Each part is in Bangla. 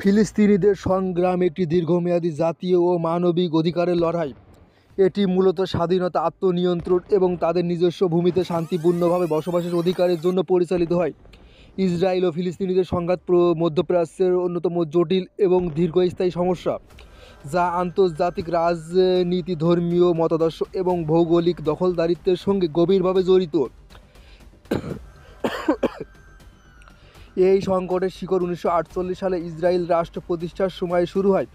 ফিলিস্তিনিদের সংগ্রাম একটি দীর্ঘমেয়াদী জাতীয় ও মানবিক অধিকারের লড়াই। এটি মূলত স্বাধীনতা, আত্মনিয়ন্ত্রণ এবং তাদের নিজস্ব ভূমিতে শান্তিপূর্ণভাবে বসবাসের অধিকারের জন্য পরিচালিত হয়। ইসরায়েল ও ফিলিস্তিনিদের সংঘাত মধ্যপ্রাচ্যের অন্যতম জটিল এবং দীর্ঘস্থায়ী সমস্যা, যা আন্তর্জাতিক রাজনীতি, ধর্মীয় মতাদর্শ এবং ভৌগোলিক দখলদারিত্বের সঙ্গে গভীরভাবে জড়িত। এই সংকটের শিকড় 1948 সালে ইসরায়েল রাষ্ট্র প্রতিষ্ঠার সময় শুরু হয়।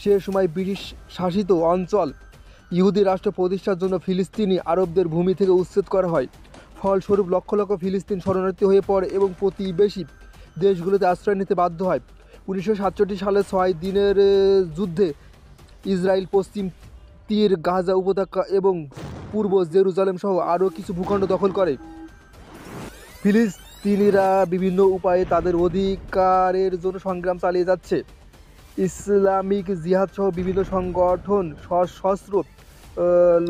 সে সময় ব্রিটিশ শাসিত অঞ্চল ইহুদি রাষ্ট্র প্রতিষ্ঠার জন্য ফিলিস্তিনি আরবদের ভূমি থেকে উচ্ছেদ করা হয়। ফলস্বরূপ লক্ষ লক্ষ ফিলিস্তিন শরণার্থী হয়ে পড়ে এবং প্রতিবেশী দেশগুলোতে আশ্রয় নিতে বাধ্য হয়। 1967 সালে 6 দিনের যুদ্ধে ইসরায়েল পশ্চিম তীর, গাজা উপত্যকা এবং পূর্ব জেরুজালেম সহ আরও কিছু ভূখণ্ড দখল করে। ফিলিস্তিনিরা বিভিন্ন উপায়ে তাদের অধিকারের জন্য সংগ্রাম চালিয়ে যাচ্ছে। ইসলামিক জিহাদ সহ বিভিন্ন সংগঠন সশস্ত্র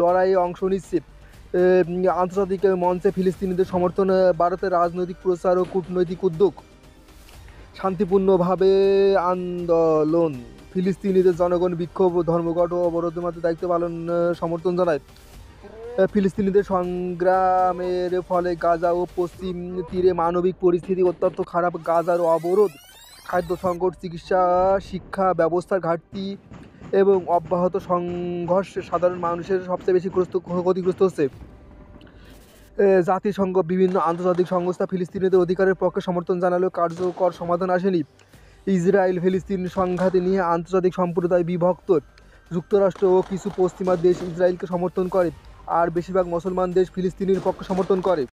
লড়াইয়ে অংশ নিচ্ছে। আন্তর্জাতিক মঞ্চে ফিলিস্তিনিদের সমর্থন বাড়াতে রাজনৈতিক প্রচার ও কূটনৈতিক উদ্যোগ। শান্তিপূর্ণভাবে আন্দোলন, ফিলিস্তিনিদের জনগণ বিক্ষোভ, ধর্মঘট ও অবরোধের মাধ্যমে দায়িত্ব পালন সমর্থন জানায়। ফিলিস্তিনিদের সংগ্রামের ফলে গাজা ও পশ্চিম তীরে মানবিক পরিস্থিতি অত্যন্ত খারাপ। গাজার অবরোধ, খাদ্য সংকট, চিকিৎসা, শিক্ষা ব্যবস্থার ঘাটতি এবং অব্যাহত সংঘর্ষে সাধারণ মানুষের সবচেয়ে বেশি ক্ষতিগ্রস্ত হচ্ছে। জাতিসংঘ, বিভিন্ন আন্তর্জাতিক সংস্থা ফিলিস্তিনিদের অধিকারের পক্ষে সমর্থন জানালেও কার্যকর সমাধান আসেনি। ইসরায়েল ফিলিস্তিন সংঘাত নিয়ে আন্তর্জাতিক সম্প্রদায় বিভক্ত। যুক্তরাষ্ট্র ও কিছু পশ্চিমা দেশ ইসরায়েলকে সমর্থন করে, আর বেশিরভাগ মুসলমান দেশ ফিলিস্তিনির পক্ষে সমর্থন করে।